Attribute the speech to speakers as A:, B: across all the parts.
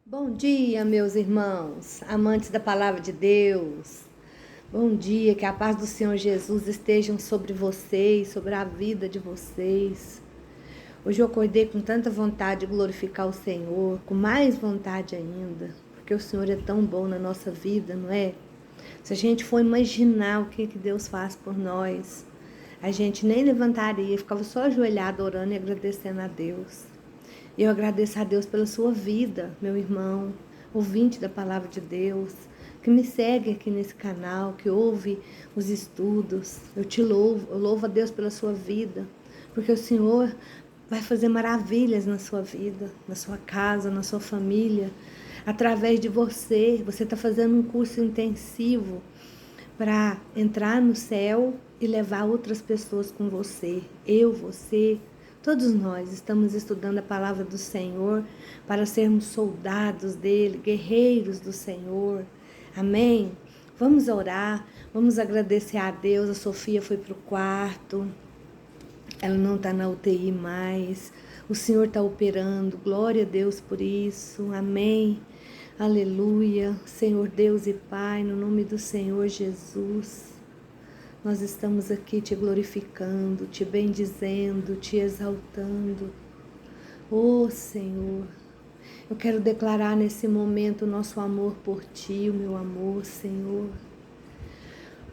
A: Bom dia, meus irmãos, amantes da palavra de Deus. Bom dia, que a paz do Senhor Jesus esteja sobre vocês, sobre a vida de vocês. Hoje eu acordei com tanta vontade de glorificar o Senhor, com mais vontade ainda, porque o Senhor é tão bom na nossa vida, não é? Se a gente for imaginar o que Deus faz por nós, a gente nem levantaria, ficava só ajoelhado orando e agradecendo a Deus. Eu agradeço a Deus pela sua vida, meu irmão, ouvinte da palavra de Deus, que me segue aqui nesse canal, que ouve os estudos. Eu te louvo, eu louvo a Deus pela sua vida, porque o Senhor vai fazer maravilhas na sua vida, na sua casa, na sua família, através de você. Você está fazendo um curso intensivo para entrar no céu e levar outras pessoas com você. Você, todos nós estamos estudando a palavra do Senhor para sermos soldados dele, guerreiros do Senhor. Amém? Vamos orar, vamos agradecer a Deus. A Sofia foi para o quarto, ela não está na UTI mais. O Senhor está operando, glória a Deus por isso. Amém. Aleluia, Senhor Deus e Pai, no nome do Senhor Jesus, nós estamos aqui te glorificando, te bendizendo, te exaltando. Oh Senhor, eu quero declarar nesse momento o nosso amor por Ti, o meu amor, Senhor.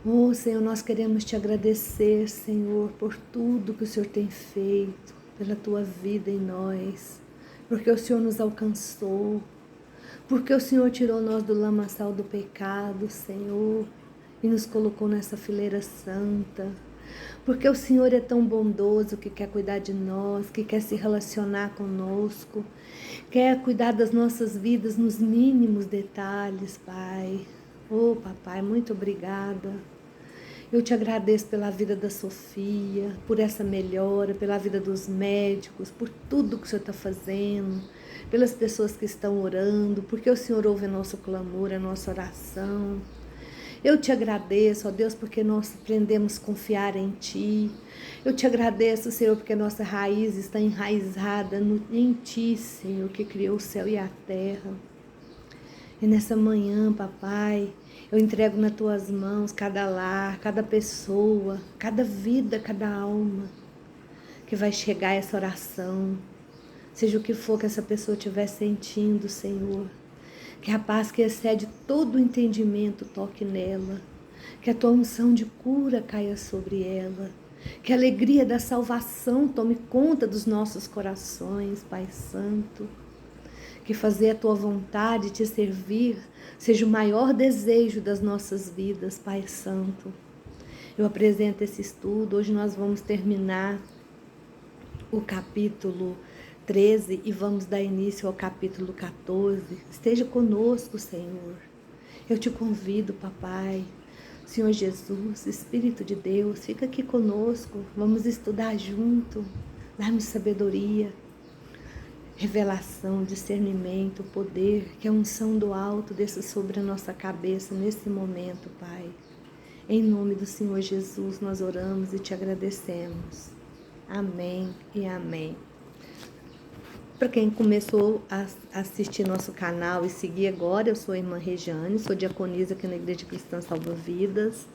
A: Oh Senhor, nós queremos te agradecer, Senhor, por tudo que o Senhor tem feito, pela Tua vida em nós, porque o Senhor nos alcançou, porque o Senhor tirou nós do lamaçal do pecado, Senhor, e nos colocou nessa fileira santa. Porque o Senhor é tão bondoso que quer cuidar de nós, que quer se relacionar conosco, quer cuidar das nossas vidas nos mínimos detalhes, Pai. Oh, Papai, muito obrigada. Eu te agradeço pela vida da Sofia, por essa melhora, pela vida dos médicos, por tudo que o Senhor está fazendo, pelas pessoas que estão orando, porque o Senhor ouve nosso clamor, a nossa oração. Eu te agradeço, ó Deus, porque nós aprendemos a confiar em Ti. Eu te agradeço, Senhor, porque nossa raiz está enraizada em Ti, Senhor, que criou o céu e a terra. E nessa manhã, Papai, eu entrego nas Tuas mãos cada lar, cada pessoa, cada vida, cada alma que vai chegar a essa oração. Seja o que for que essa pessoa estiver sentindo, Senhor. Que a paz que excede todo o entendimento toque nela. Que a Tua unção de cura caia sobre ela. Que a alegria da salvação tome conta dos nossos corações, Pai Santo. Que fazer a Tua vontade e Te servir seja o maior desejo das nossas vidas, Pai Santo. Eu apresento esse estudo. Hoje nós vamos terminar o capítulo 13 e vamos dar início ao capítulo 14. Esteja conosco, Senhor. Eu te convido, Papai. Senhor Jesus, Espírito de Deus, fica aqui conosco. Vamos estudar junto. Dá-nos sabedoria, revelação, discernimento, poder, que a unção do alto desça sobre a nossa cabeça nesse momento, Pai. Em nome do Senhor Jesus, nós oramos e te agradecemos. Amém e amém. Para quem começou a assistir nosso canal e seguir agora, eu sou a irmã Regiane, sou diaconisa aqui na Igreja Cristã Salva Vidas.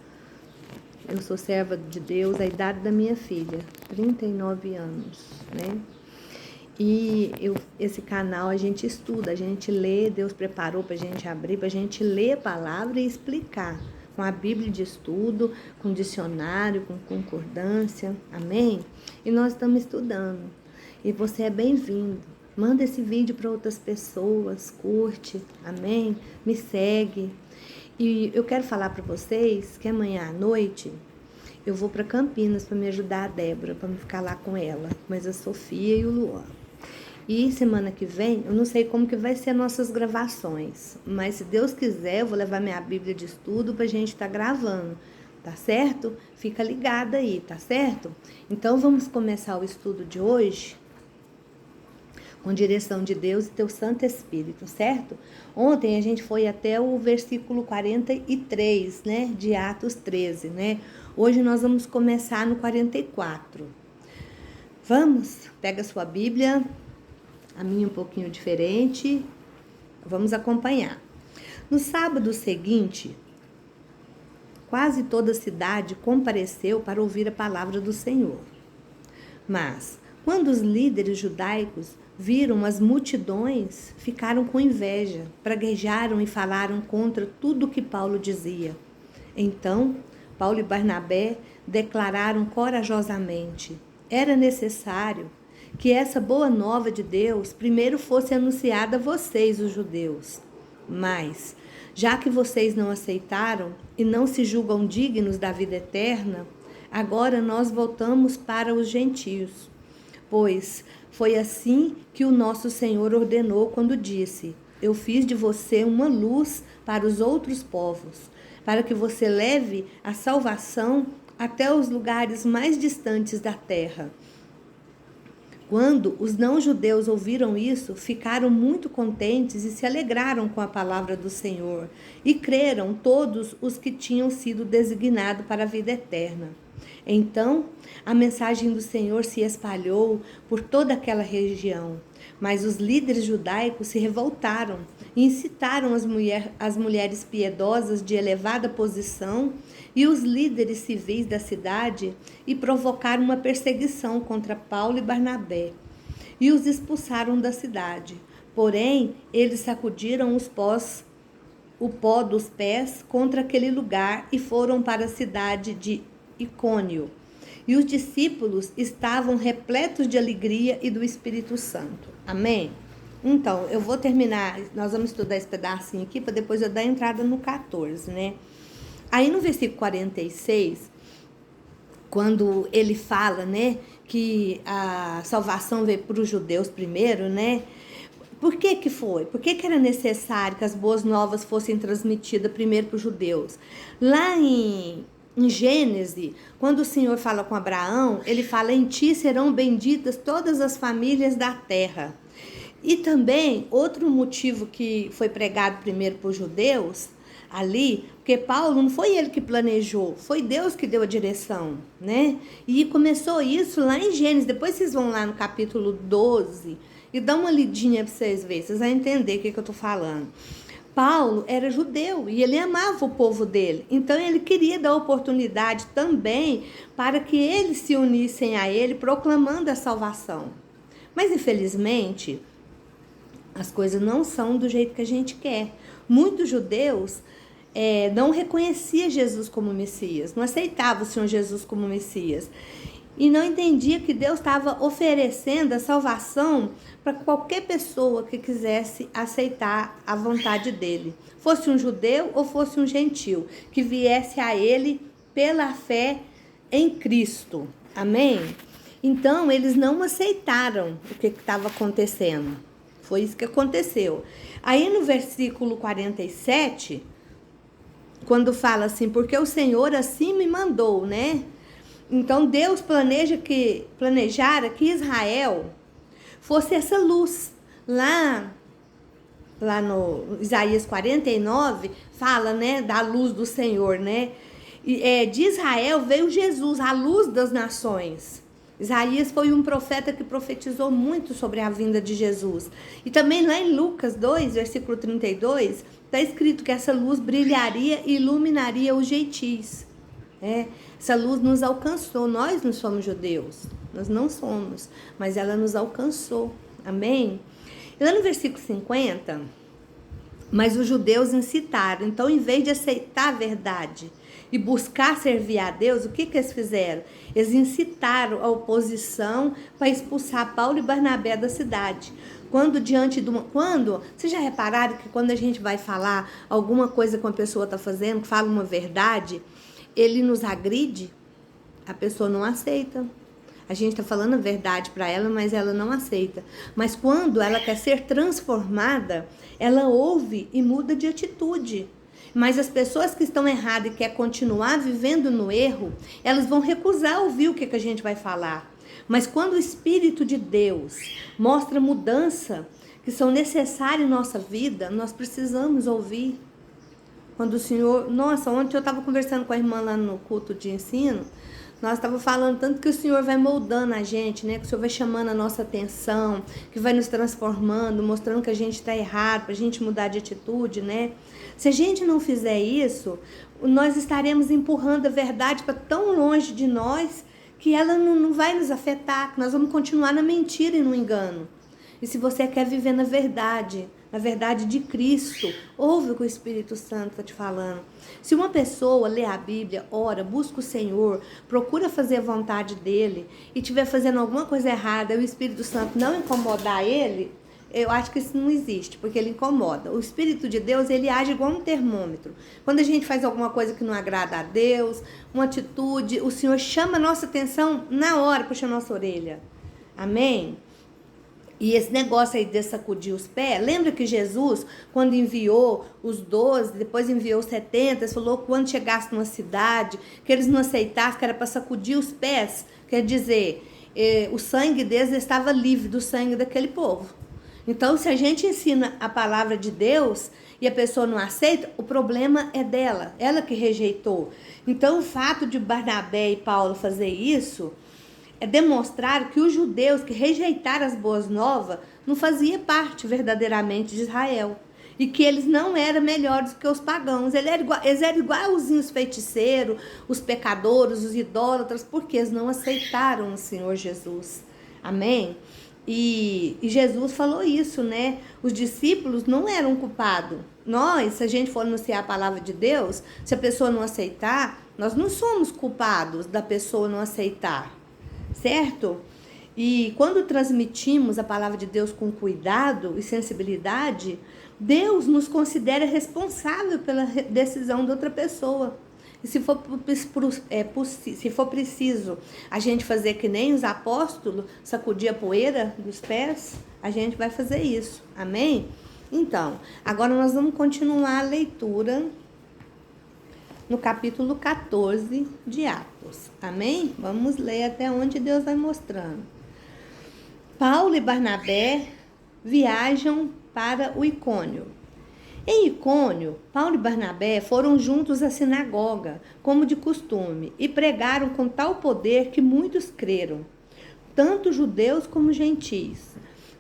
A: Eu sou serva de Deus, a idade da minha filha, 39 anos, né? E esse canal a gente estuda, a gente lê, Deus preparou para a gente abrir, para a gente ler a palavra e explicar, com a Bíblia de estudo, com dicionário, com concordância, amém? E nós estamos estudando, e você é bem-vindo. Manda esse vídeo para outras pessoas, curte, amém? Me segue. E eu quero falar para vocês que amanhã à noite eu vou para Campinas para me ajudar a Débora, para me ficar lá com ela, mas a Sofia e o Luan. E semana que vem, eu não sei como que vai ser as nossas gravações, mas se Deus quiser, eu vou levar minha Bíblia de estudo para a gente estar gravando, tá certo? Fica ligada aí, tá certo? Então vamos começar o estudo de hoje com direção de Deus e teu Santo Espírito, certo? Ontem a gente foi até o versículo 43, né, de Atos 13, né? Hoje nós vamos começar no 44. Vamos? Pega a sua Bíblia, a minha um pouquinho diferente. Vamos acompanhar. No sábado seguinte, quase toda a cidade compareceu para ouvir a palavra do Senhor. Mas, quando os líderes judaicos viram as multidões, ficaram com inveja, praguejaram e falaram contra tudo o que Paulo dizia. Então, Paulo e Barnabé declararam corajosamente: era necessário que essa boa nova de Deus primeiro fosse anunciada a vocês, os judeus. Mas, já que vocês não aceitaram e não se julgam dignos da vida eterna, agora nós voltamos para os gentios. Pois foi assim que o nosso Senhor ordenou quando disse: eu fiz de você uma luz para os outros povos, para que você leve a salvação até os lugares mais distantes da terra. Quando os não-judeus ouviram isso, ficaram muito contentes e se alegraram com a palavra do Senhor, e creram todos os que tinham sido designados para a vida eterna. Então, a mensagem do Senhor se espalhou por toda aquela região, mas os líderes judaicos se revoltaram e incitaram as mulheres piedosas de elevada posição e os líderes civis da cidade e provocaram uma perseguição contra Paulo e Barnabé e os expulsaram da cidade. Porém, eles sacudiram o pó dos pés contra aquele lugar e foram para a cidade de Icônio. E os discípulos estavam repletos de alegria e do Espírito Santo. Amém? Então, eu vou terminar, nós vamos estudar esse pedacinho aqui, para depois eu dar entrada no 14, né? Aí no versículo 46, quando ele fala, né, que a salvação veio para os judeus primeiro, né? Por que que foi? Por que que era necessário que as boas novas fossem transmitidas primeiro para os judeus? Lá em Gênesis, quando o Senhor fala com Abraão, ele fala: em ti serão benditas todas as famílias da terra. E também, outro motivo que foi pregado primeiro para os judeus, ali, porque Paulo não foi ele que planejou, foi Deus que deu a direção, né? E começou isso lá em Gênesis. Depois vocês vão lá no capítulo 12 e dá uma lidinha para vocês verem, vocês vão entender o que eu estou falando. Paulo era judeu e ele amava o povo dele, então ele queria dar oportunidade também para que eles se unissem a ele, proclamando a salvação. Mas infelizmente, as coisas não são do jeito que a gente quer. Muitos judeus não reconheciam Jesus como Messias, não aceitavam o Senhor Jesus como Messias. E não entendia que Deus estava oferecendo a salvação para qualquer pessoa que quisesse aceitar a vontade dele. Fosse um judeu ou fosse um gentil, que viesse a ele pela fé em Cristo. Amém? Então, eles não aceitaram o que estava acontecendo. Foi isso que aconteceu. Aí no versículo 47, quando fala assim, porque o Senhor assim me mandou, né? Então Deus planejara que Israel fosse essa luz. Lá no Isaías 49, fala, né, da luz do Senhor, né? De Israel veio Jesus, a luz das nações. Isaías foi um profeta que profetizou muito sobre a vinda de Jesus. E também lá em Lucas 2, versículo 32, está escrito que essa luz brilharia e iluminaria os gentis. Essa luz nos alcançou. Nós não somos judeus, nós não somos, mas ela nos alcançou. Amém? E lá no versículo 50, mas os judeus incitaram. Então, em vez de aceitar a verdade e buscar servir a Deus, o que eles fizeram? Eles incitaram a oposição para expulsar Paulo e Barnabé da cidade. Vocês já repararam que quando a gente vai falar alguma coisa que uma pessoa está fazendo, fala uma verdade, ele nos agride, a pessoa não aceita. A gente está falando a verdade para ela, mas ela não aceita. Mas quando ela quer ser transformada, ela ouve e muda de atitude. Mas as pessoas que estão erradas e querem continuar vivendo no erro, elas vão recusar ouvir o que a gente vai falar. Mas quando o Espírito de Deus mostra mudança que são necessárias em nossa vida, nós precisamos ouvir. Quando o Senhor... Nossa, ontem eu estava conversando com a irmã lá no culto de ensino Nós estávamos falando tanto que o Senhor vai moldando a gente, né? Que o Senhor vai chamando a nossa atenção, que vai nos transformando, mostrando que a gente está errado, para a gente mudar de atitude, né? Se a gente não fizer isso, nós estaremos empurrando a verdade para tão longe de nós que ela não vai nos afetar, que nós vamos continuar na mentira e no engano. E se você quer viver na verdade de Cristo, ouve o que o Espírito Santo está te falando. Se uma pessoa lê a Bíblia, ora, busca o Senhor, procura fazer a vontade dele e estiver fazendo alguma coisa errada e o Espírito Santo não incomodar ele, eu acho que isso não existe, porque ele incomoda. O Espírito de Deus, ele age igual um termômetro. Quando a gente faz alguma coisa que não agrada a Deus, uma atitude, o Senhor chama a nossa atenção na hora, puxa a nossa orelha. Amém? E esse negócio aí de sacudir os pés, lembra que Jesus, quando enviou os 12, depois enviou os 70, falou que quando chegasse numa cidade, que eles não aceitassem, que era para sacudir os pés, quer dizer, o sangue deles estava livre do sangue daquele povo. Então, se a gente ensina a palavra de Deus e a pessoa não aceita, o problema é dela, ela que rejeitou. Então, o fato de Barnabé e Paulo fazer isso é demonstrar que os judeus que rejeitaram as boas novas não faziam parte verdadeiramente de Israel. E que eles não eram melhores do que os pagãos. Eles eram igualzinhos os feiticeiros, os pecadores, os idólatras, porque eles não aceitaram o Senhor Jesus. Amém? E Jesus falou isso, né? Os discípulos não eram culpados. Nós, se a gente for anunciar a palavra de Deus, se a pessoa não aceitar, nós não somos culpados da pessoa não aceitar, certo? E quando transmitimos a palavra de Deus com cuidado e sensibilidade, Deus nos considera responsável pela decisão de outra pessoa. E se for preciso a gente fazer que nem os apóstolos, sacudir a poeira dos pés, a gente vai fazer isso. Amém? Então, agora nós vamos continuar a leitura no capítulo 14 de Atos. Amém? Vamos ler até onde Deus vai mostrando. Paulo e Barnabé viajam para o Icônio. Em Icônio, Paulo e Barnabé foram juntos à sinagoga, como de costume, e pregaram com tal poder que muitos creram, tanto judeus como gentios.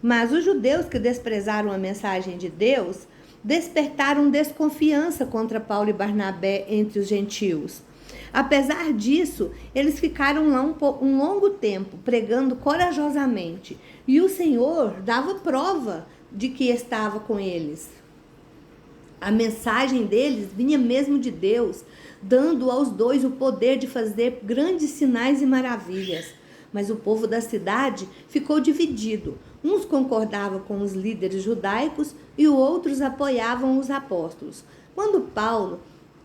A: Mas os judeus que desprezaram a mensagem de Deus despertaram desconfiança contra Paulo e Barnabé entre os gentios. Apesar disso, eles ficaram lá um longo tempo, pregando corajosamente, e o Senhor dava prova de que estava com eles. A mensagem deles vinha mesmo de Deus, dando aos dois o poder de fazer grandes sinais e maravilhas. Mas o povo da cidade ficou dividido. Uns concordavam com os líderes judaicos e outros apoiavam os apóstolos. Quando Paulo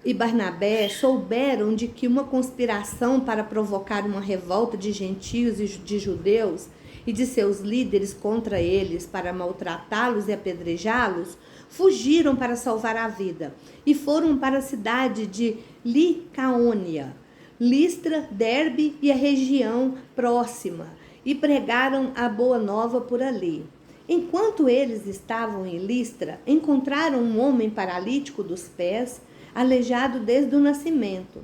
A: e Barnabé souberam de que uma conspiração para provocar uma revolta de gentios e de judeus e de seus líderes contra eles para maltratá-los e apedrejá-los, fugiram para salvar a vida e foram para a cidade de Licaônia, Listra, Derbe e a região próxima e pregaram a boa nova por ali. Enquanto eles estavam em Listra, encontraram um homem paralítico dos pés, aleijado desde o nascimento,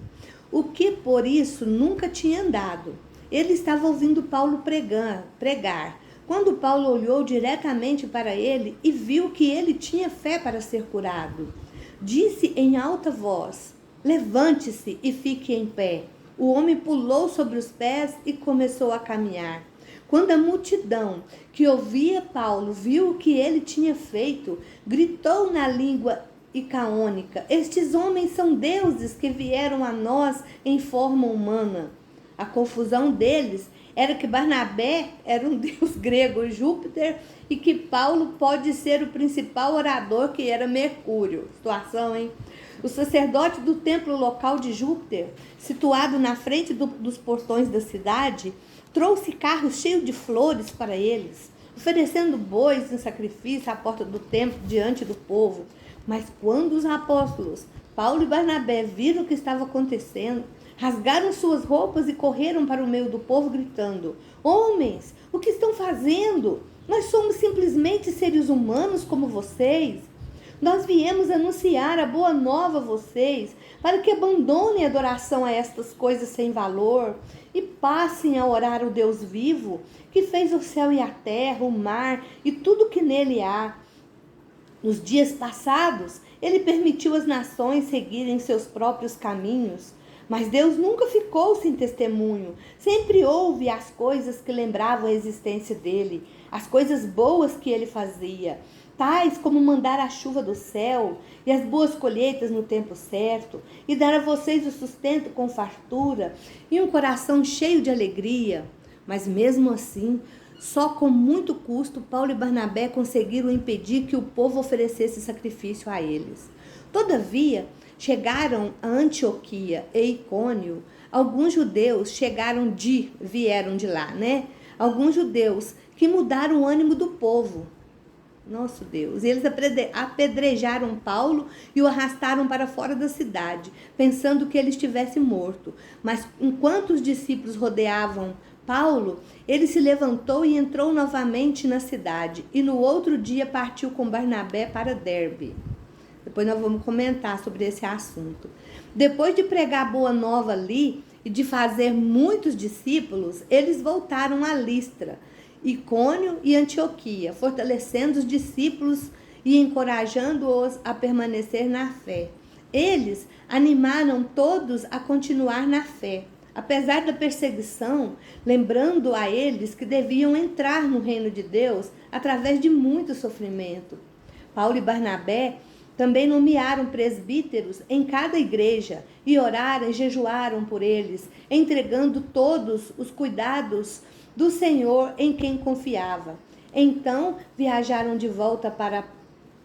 A: o que por isso nunca tinha andado. Ele estava ouvindo Paulo pregar. Quando Paulo olhou diretamente para ele e viu que ele tinha fé para ser curado, disse em alta voz: "Levante-se e fique em pé." O homem pulou sobre os pés e começou a caminhar. Quando a multidão que ouvia Paulo viu o que ele tinha feito, gritou na língua icaônica: "Estes homens são deuses que vieram a nós em forma humana." A confusão deles era que Barnabé era um deus grego, Júpiter, e que Paulo pode ser o principal orador, que era Mercúrio. Situação, hein? O sacerdote do templo local de Júpiter, situado na frente dos portões da cidade, trouxe carros cheios de flores para eles, oferecendo bois em sacrifício à porta do templo diante do povo. Mas quando os apóstolos, Paulo e Barnabé, viram o que estava acontecendo, rasgaram suas roupas e correram para o meio do povo, gritando: "Homens, o que estão fazendo? Nós somos simplesmente seres humanos como vocês. Nós viemos anunciar a boa nova a vocês, para que abandonem a adoração a estas coisas sem valor e passem a orar o Deus vivo, que fez o céu e a terra, o mar e tudo que nele há. Nos dias passados, ele permitiu as nações seguirem seus próprios caminhos, mas Deus nunca ficou sem testemunho. Sempre houve as coisas que lembravam a existência dele, as coisas boas que ele fazia, tais como mandar a chuva do céu e as boas colheitas no tempo certo, e dar a vocês o sustento com fartura e um coração cheio de alegria. Mas mesmo assim, só com muito custo, Paulo e Barnabé conseguiram impedir que o povo oferecesse sacrifício a eles. Todavia, chegaram a Antioquia e Icônio, alguns judeus vieram de lá, né? Alguns judeus que mudaram o ânimo do povo. Nosso Deus. E eles apedrejaram Paulo e o arrastaram para fora da cidade, pensando que ele estivesse morto. Mas enquanto os discípulos rodeavam Paulo, ele se levantou e entrou novamente na cidade. E no outro dia partiu com Barnabé para Derbe. Depois nós vamos comentar sobre esse assunto. Depois de pregar a boa nova ali e de fazer muitos discípulos, eles voltaram a Listra, Icônio e Antioquia, fortalecendo os discípulos e encorajando-os a permanecer na fé. Eles animaram todos a continuar na fé, apesar da perseguição, lembrando a eles que deviam entrar no reino de Deus através de muito sofrimento. Paulo e Barnabé também nomearam presbíteros em cada igreja e oraram e jejuaram por eles, entregando todos os cuidados do Senhor em quem confiava. Então viajaram de volta para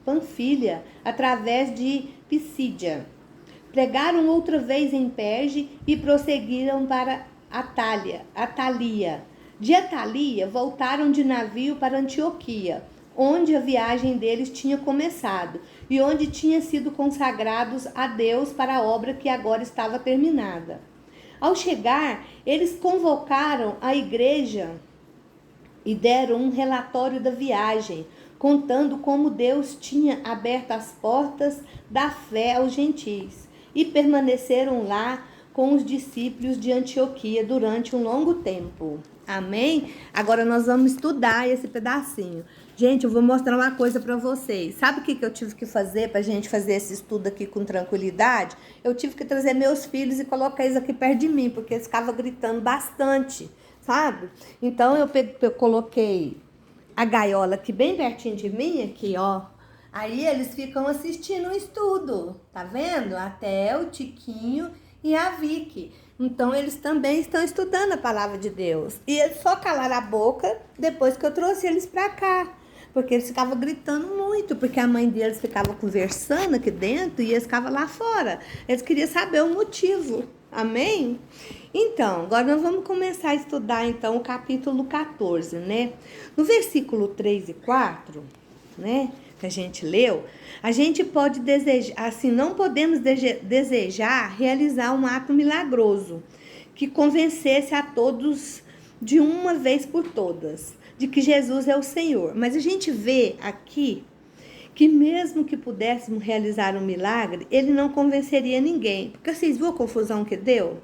A: Panfilha, através de Pisídia. Pregaram outra vez em Perge e prosseguiram para Atalia. De Atalia voltaram de navio para Antioquia, onde a viagem deles tinha começado e onde tinham sido consagrados a Deus para a obra que agora estava terminada. Ao chegar, eles convocaram a igreja e deram um relatório da viagem, contando como Deus tinha aberto as portas da fé aos gentis, e permaneceram lá com os discípulos de Antioquia durante um longo tempo. Amém? Agora nós vamos estudar esse pedacinho. Gente, eu vou mostrar uma coisa para vocês. Sabe o que eu tive que fazer para a gente fazer esse estudo aqui com tranquilidade? Eu tive que trazer meus filhos e colocar eles aqui perto de mim, porque eles ficavam gritando bastante, sabe? Então eu coloquei a gaiola aqui bem pertinho de mim, aqui, ó. Aí eles ficam assistindo o estudo, tá vendo? Até o Tiquinho e a Vicky. Então, eles também estão estudando a palavra de Deus. E eles só calaram a boca depois que eu trouxe eles pra cá. Porque eles ficavam gritando muito, porque a mãe deles ficava conversando aqui dentro e eles ficavam lá fora. Eles queriam saber o motivo. Amém? Então, agora nós vamos começar a estudar, então, o capítulo 14, né? No versículo 3 e 4, né? Que a gente leu, a gente pode desejar, assim, não podemos desejar realizar um ato milagroso que convencesse a todos de uma vez por todas de que Jesus é o Senhor. Mas a gente vê aqui que mesmo que pudéssemos realizar um milagre, ele não convenceria ninguém. Porque vocês viram a confusão que deu?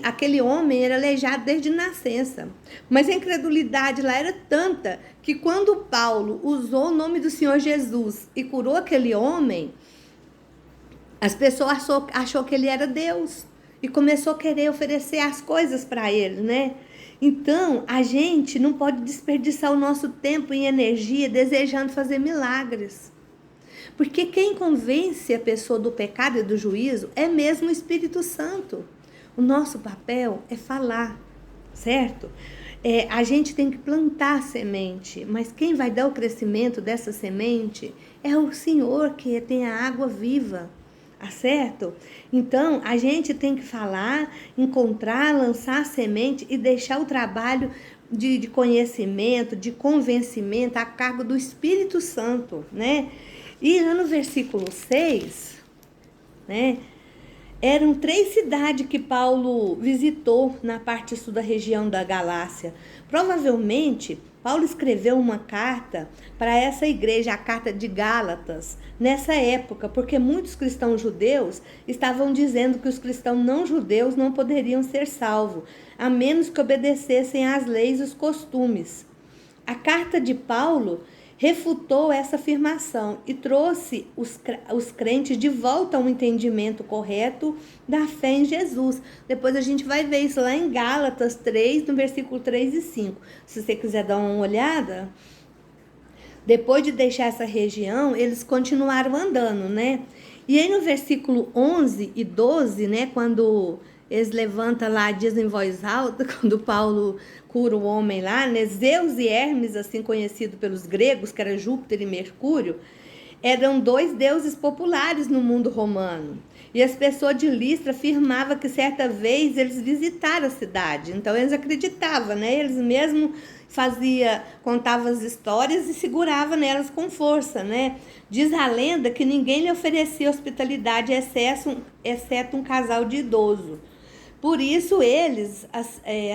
A: Aquele homem era aleijado desde nascença, mas a incredulidade lá era tanta que quando Paulo usou o nome do Senhor Jesus e curou aquele homem, as pessoas achou que ele era Deus e começou a querer oferecer as coisas para ele, né? Então, a gente não pode desperdiçar o nosso tempo e energia desejando fazer milagres. Porque quem convence a pessoa do pecado e do juízo é mesmo o Espírito Santo. O nosso papel é falar, certo? A gente tem que plantar a semente, mas quem vai dar o crescimento dessa semente é o Senhor, que tem a água viva, certo? Então, a gente tem que falar, encontrar, lançar a semente e deixar o trabalho de conhecimento, de convencimento a cargo do Espírito Santo, né? E lá no versículo 6, né? Eram 3 cidades que Paulo visitou na parte sul da região da Galácia. Provavelmente, Paulo escreveu uma carta para essa igreja, a carta de Gálatas, nessa época, porque muitos cristãos judeus estavam dizendo que os cristãos não judeus não poderiam ser salvos, a menos que obedecessem às leis e os costumes. A carta de Paulo refutou essa afirmação e trouxe os crentes de volta a um entendimento correto da fé em Jesus. Depois a gente vai ver isso lá em Gálatas 3, no versículo 3 e 5. Se você quiser dar uma olhada. Depois de deixar essa região, eles continuaram andando, né? E aí no versículo 11 e 12, né, quando eles levantam lá, dizem em voz alta, quando Paulo cura o homem lá, né? Zeus e Hermes, assim conhecido pelos gregos, que era Júpiter e Mercúrio, eram dois deuses populares no mundo romano. E as pessoas de Listra afirmavam que certa vez eles visitaram a cidade. Então eles acreditavam, né? Eles mesmos contavam as histórias e seguravam nelas com força, né? Diz a lenda que ninguém lhe oferecia hospitalidade, exceto um casal de idoso. Por isso eles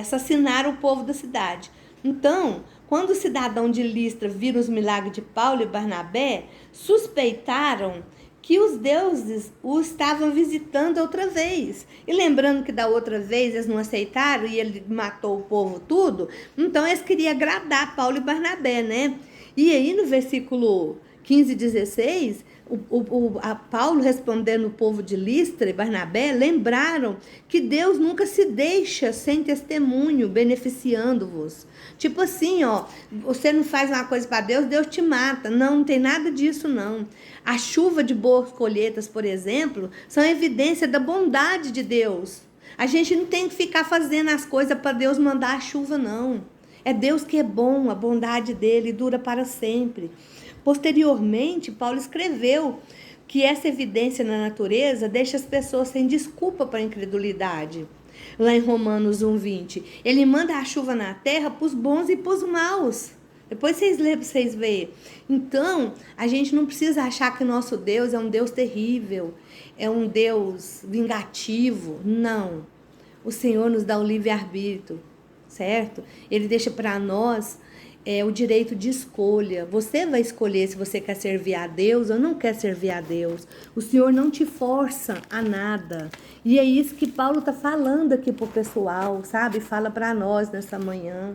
A: assassinaram o povo da cidade. Então, quando os cidadãos de Listra viram os milagres de Paulo e Barnabé, suspeitaram que os deuses o estavam visitando outra vez. E lembrando que da outra vez eles não aceitaram e ele matou o povo tudo, então eles queriam agradar Paulo e Barnabé, né? E aí no versículo 15 e 16, Paulo respondendo o povo de Listra e Barnabé, lembraram que Deus nunca se deixa sem testemunho, beneficiando-vos. Tipo assim, ó, você não faz uma coisa para Deus, Deus te mata. Não tem nada disso, não. A chuva de boas colheitas, por exemplo, são evidência da bondade de Deus. A gente não tem que ficar fazendo as coisas para Deus mandar a chuva, não. É Deus que é bom, a bondade dele dura para sempre. Posteriormente, Paulo escreveu que essa evidência na natureza deixa as pessoas sem desculpa para a incredulidade. Lá em Romanos 1:20, ele manda a chuva na terra para os bons e para os maus. Depois vocês lêem para vocês verem. Então, a gente não precisa achar que o nosso Deus é um Deus terrível, é um Deus vingativo. Não. O Senhor nos dá o livre-arbítrio, certo? Ele deixa para nós o direito de escolha. Você vai escolher se você quer servir a Deus ou não quer servir a Deus. O Senhor não te força a nada. E é isso que Paulo está falando aqui para o pessoal, sabe? Fala para nós nessa manhã.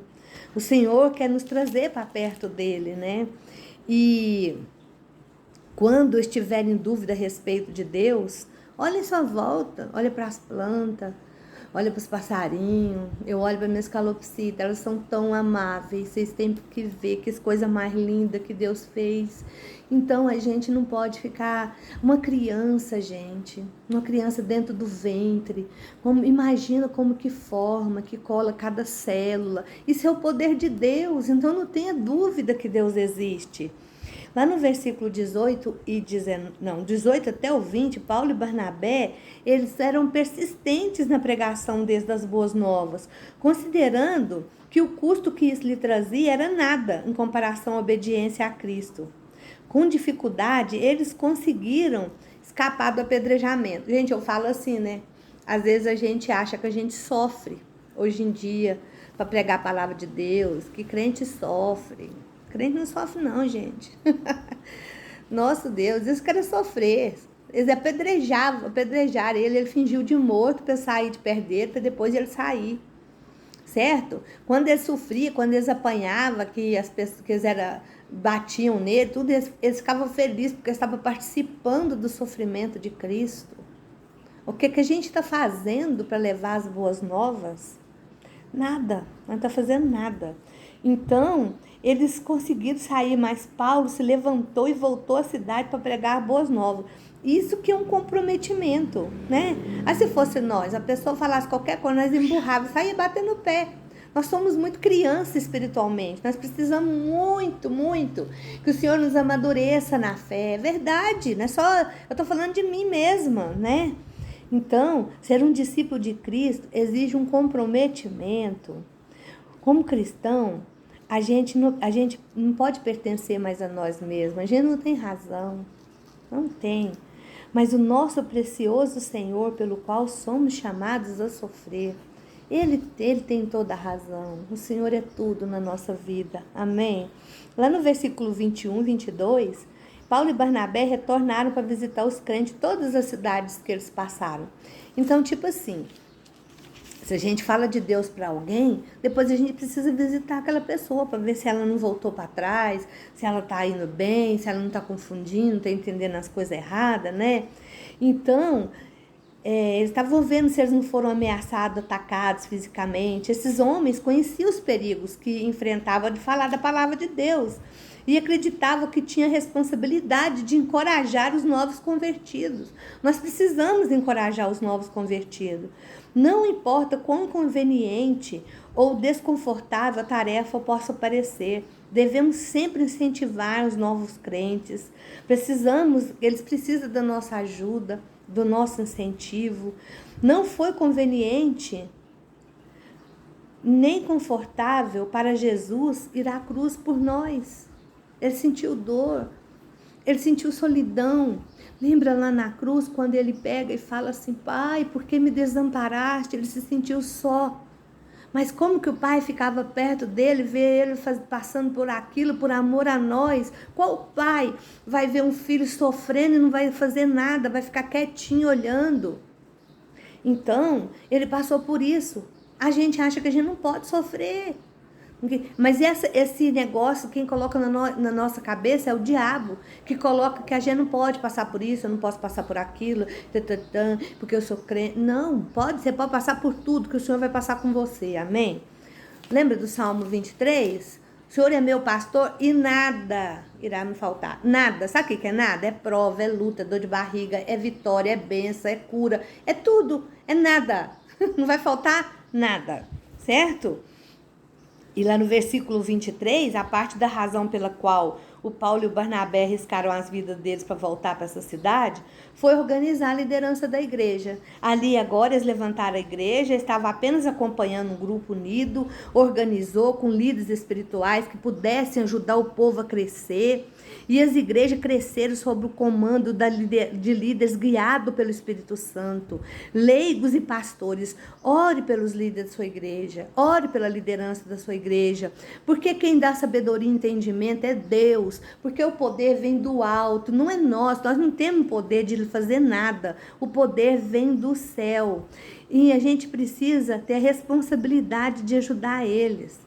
A: O Senhor quer nos trazer para perto dele, né? E quando estiver em dúvida a respeito de Deus, olha em sua volta, olha para as plantas, olha para os passarinhos, eu olho para minhas calopsitas, elas são tão amáveis, vocês têm que ver que coisa mais linda que Deus fez. Então a gente não pode ficar uma criança, gente, uma criança dentro do ventre, imagina como que forma, que cola cada célula. Isso é o poder de Deus, então não tenha dúvida que Deus existe. Lá no versículo 18 até o 20, Paulo e Barnabé, eles eram persistentes na pregação das boas novas, considerando que o custo que isso lhe trazia era nada em comparação à obediência a Cristo. Com dificuldade, eles conseguiram escapar do apedrejamento. Gente, eu falo assim, né? Às vezes a gente acha que a gente sofre, hoje em dia, para pregar a palavra de Deus, que crente sofre. Crente não sofre não, gente. Nosso Deus, eles querem sofrer. Eles apedrejaram ele fingiu de morto para sair de perto dele, para depois ele sair. Certo? Quando ele sofria, quando eles apanhavam, que as pessoas que batiam nele, tudo, eles ficavam felizes porque estavam participando do sofrimento de Cristo. O que a gente está fazendo para levar as boas novas? Nada, não está fazendo nada. Então, eles conseguiram sair, mas Paulo se levantou e voltou à cidade para pregar boas novas. Isso que é um comprometimento, né? Aí se fosse nós, a pessoa falasse qualquer coisa, nós emburrávamos, saía batendo o pé. Nós somos muito crianças espiritualmente, nós precisamos muito, muito que o Senhor nos amadureça na fé. É verdade, não é só, eu estou falando de mim mesma, né? Então, ser um discípulo de Cristo exige um comprometimento. Como cristão, a gente não pode pertencer mais a nós mesmos. A gente não tem razão. Não tem. Mas o nosso precioso Senhor, pelo qual somos chamados a sofrer, Ele tem toda a razão. O Senhor é tudo na nossa vida. Amém? Lá no versículo 21, 22, Paulo e Barnabé retornaram para visitar os crentes em todas as cidades que eles passaram. Então, tipo assim, se a gente fala de Deus para alguém, depois a gente precisa visitar aquela pessoa para ver se ela não voltou para trás, se ela está indo bem, se ela não está confundindo, está entendendo as coisas erradas, né? Então, eles estavam vendo se eles não foram ameaçados, atacados fisicamente. Esses homens conheciam os perigos que enfrentavam de falar da palavra de Deus e acreditavam que tinha responsabilidade de encorajar os novos convertidos. Nós precisamos encorajar os novos convertidos. Não importa quão conveniente ou desconfortável a tarefa possa parecer, devemos sempre incentivar os novos crentes. Eles precisam da nossa ajuda, do nosso incentivo. Não foi conveniente nem confortável para Jesus ir à cruz por nós. Ele sentiu dor, ele sentiu solidão. Lembra lá na cruz, quando ele pega e fala assim: Pai, por que me desamparaste? Ele se sentiu só. Mas como que o pai ficava perto dele, ver ele passando por aquilo, por amor a nós? Qual pai vai ver um filho sofrendo e não vai fazer nada, vai ficar quietinho olhando? Então, ele passou por isso. A gente acha que a gente não pode sofrer. Mas esse negócio, quem coloca na nossa cabeça é o diabo, que coloca que a gente não pode passar por isso, eu não posso passar por aquilo, porque eu sou crente. Não, você pode passar por tudo, que o Senhor vai passar com você, amém? Lembra do Salmo 23? O Senhor é meu pastor e nada irá me faltar. Nada, sabe o que é nada? É prova, é luta, dor de barriga, é vitória, é bênção, é cura, é tudo, é nada. Não vai faltar nada, certo? E lá no versículo 23, a parte da razão pela qual o Paulo e o Barnabé arriscaram as vidas deles para voltar para essa cidade, foi organizar a liderança da igreja. Ali agora eles levantaram a igreja, estava apenas acompanhando um grupo unido, organizou com líderes espirituais que pudessem ajudar o povo a crescer. E as igrejas cresceram sob o comando de líderes guiados pelo Espírito Santo. Leigos e pastores, ore pelos líderes da sua igreja, ore pela liderança da sua igreja, porque quem dá sabedoria e entendimento é Deus, porque o poder vem do alto, não é nós não temos poder de fazer nada, o poder vem do céu, e a gente precisa ter a responsabilidade de ajudar eles.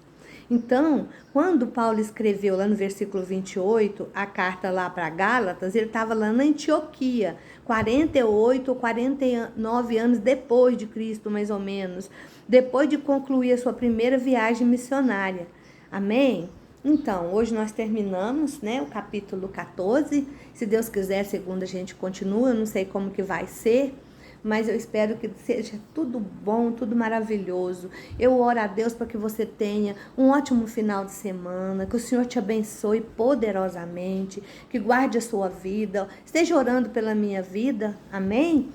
A: Então, quando Paulo escreveu lá no versículo 28, a carta lá para Gálatas, ele estava lá na Antioquia, 48 ou 49 anos depois de Cristo, mais ou menos, depois de concluir a sua primeira viagem missionária. Amém? Então, hoje nós terminamos, né, o capítulo 14. Se Deus quiser, segunda a gente continua, eu não sei como que vai ser, mas eu espero que seja tudo bom, tudo maravilhoso. Eu oro a Deus para que você tenha um ótimo final de semana, que o Senhor te abençoe poderosamente, que guarde a sua vida. Esteja orando pela minha vida, amém?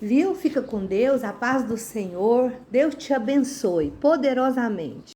A: Viu? Fica com Deus, a paz do Senhor. Deus te abençoe poderosamente.